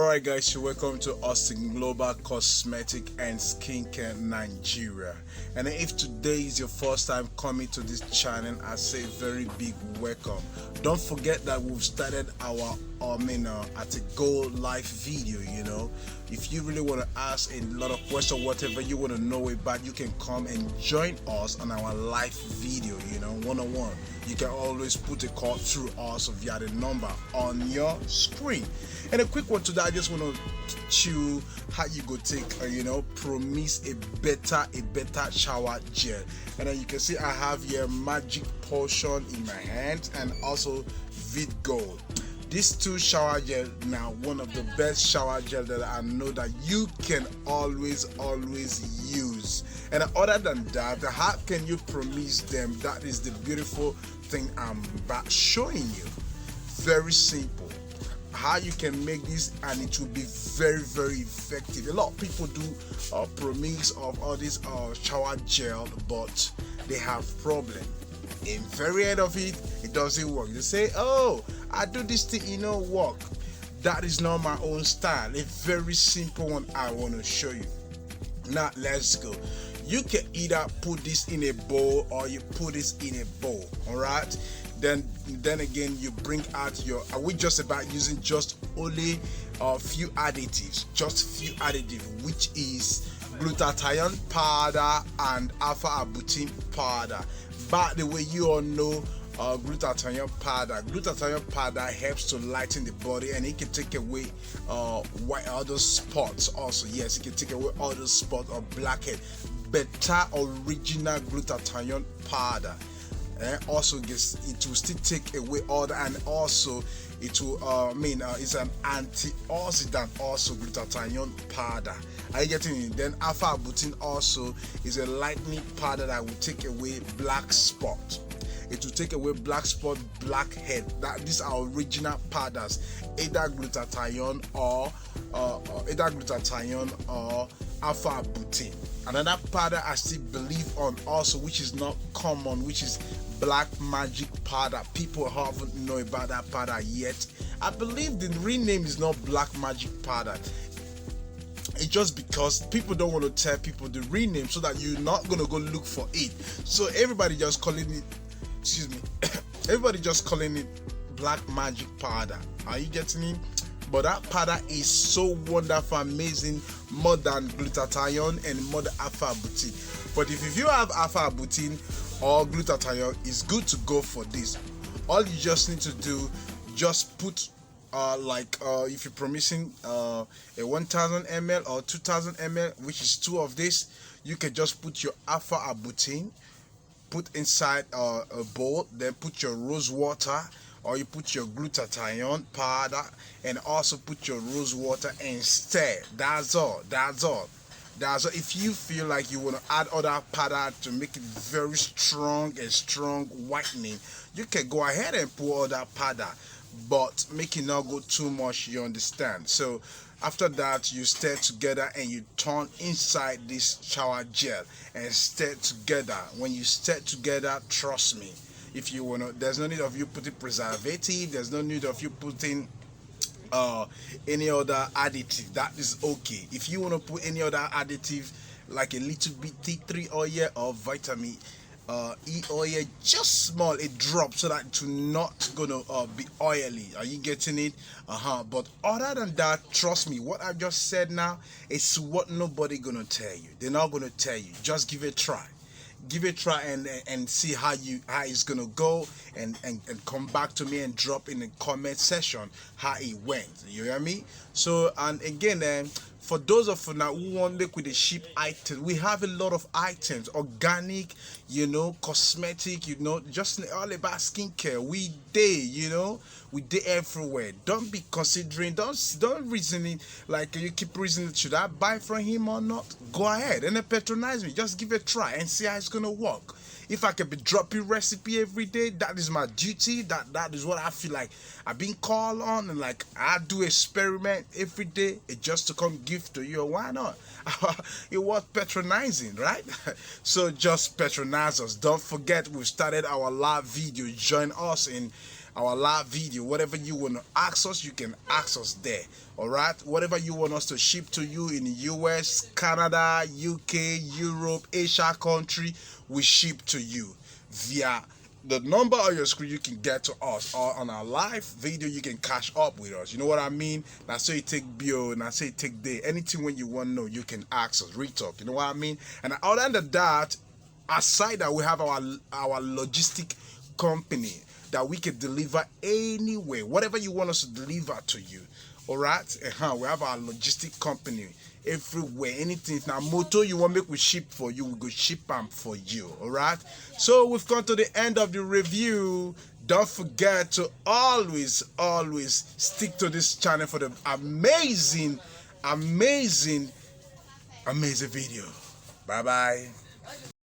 Alright guys, so welcome to Austin Global Cosmetic and Skincare Nigeria. And if today is your first time coming to this channel, I say very big welcome. Don't forget that we've started our at a go live video. If you really want to ask a lot of questions, whatever you want to know about, you can come and join us on our live video, one-on-one. You can always put a call through us via the number on your screen. And a quick one today, I just want to teach you how you go take Promix a better shower gel. And then you can see I have here magic potion in my hand and also Vid Gold. These two shower gel now one of the best shower gel that I know that you can always use. And other than that, how can you Promix them? That is the beautiful thing I'm about showing you. Very simple. How you can make this and it will be very effective. A lot of people do Promix of all this shower gel, but they have problem. In very end of it, it doesn't work. They say, oh, I do this thing, work. That is not my own style. A very simple one I want to show you. Now let's go. You can either put this in a bowl or you put this in a bowl. All right. Then again, you bring out your. Are we just about using just only a few additives? Just few additives, which is glutathione powder and alpha arbutin powder. By the way, you all know glutathione powder helps to lighten the body, and it can take away all those spots also. Yes, it can take away all those spots or blackhead. Better original glutathione powder. Also it will still take away all that, and also it will it's an antioxidant also, glutathione powder. Are you getting it? Then alpha arbutin also is a lightening powder that will take away black spot. It will take away black spot, blackhead. These are original powders, either glutathione or alpha arbutin. Another powder I still believe on also, which is not common, which is black magic powder. People haven't know about that powder yet. I believe the real name is not black magic powder. It's just because people don't want to tell people the real name so that you're not gonna go look for it. So everybody just calling it, everybody just calling it black magic powder. Are you getting it? But that powder is so wonderful, amazing, more than glutathione and more than alpha arbutin. But if you have alpha arbutin or glutathione, it's good to go for this. All you just need to do, just put if you're Promixing a 1000 ml or 2000 ml, which is two of this, you can just put your alpha arbutin, put inside a bowl, then put your rose water, or you put your glutathione powder and also put your rose water and stir. That's all. If you feel like you want to add other powder to make it very strong whitening, you can go ahead and put other powder, but make it not go too much, you understand. So after that, you stir together and you turn inside this shower gel and stir together. When you stir together, trust me, if you want to, there's no need of you putting preservative, there's no need of you putting any other additive. That is okay. If you want to put any other additive like a little bit tea tree oil or vitamin E oil, just small, a drop, so that it's not gonna be oily. Are you getting it? But other than that, trust me, what I just said now is what nobody gonna tell you. They're not gonna tell you. Just give it a try. Give it a try and see how it's gonna go, and come back to me and drop in the comment section how it went. You hear me? So, and again, for those of you now who want liquid the cheap items, we have a lot of items, organic, cosmetic, just all about skincare. We everywhere. Don't be considering, don't reasoning like you keep reasoning, should I buy from him or not? Go ahead and then patronize me. Just give it a try and see how it's gonna work. If I can be dropping recipe every day, that is my duty. That is what I feel like I've been called on, and like I do experiment every day. It just to come give to you. Why not? It was patronizing, right? So just patronize us. Don't forget, we've started our live video. Join us in our live video. Whatever you want to ask us, you can ask us there. All right, whatever you want us to ship to you in the US, Canada, UK, Europe, Asia country, we ship to you via the number on your screen. You can get to us, or on our live video you can cash up with us. You know what I mean? Now say you take bill, and I say take day, anything when you want to know, you can ask us, retalk. You know what I mean? And other than that, aside that, we have our logistic company that we can deliver anywhere, whatever you want us to deliver to you. All right, we have our logistic company everywhere. Anything now motor you want make we ship for you, we go ship them for you. All right, so we've come to the end of the review. Don't forget to always stick to this channel for the amazing video. Bye bye.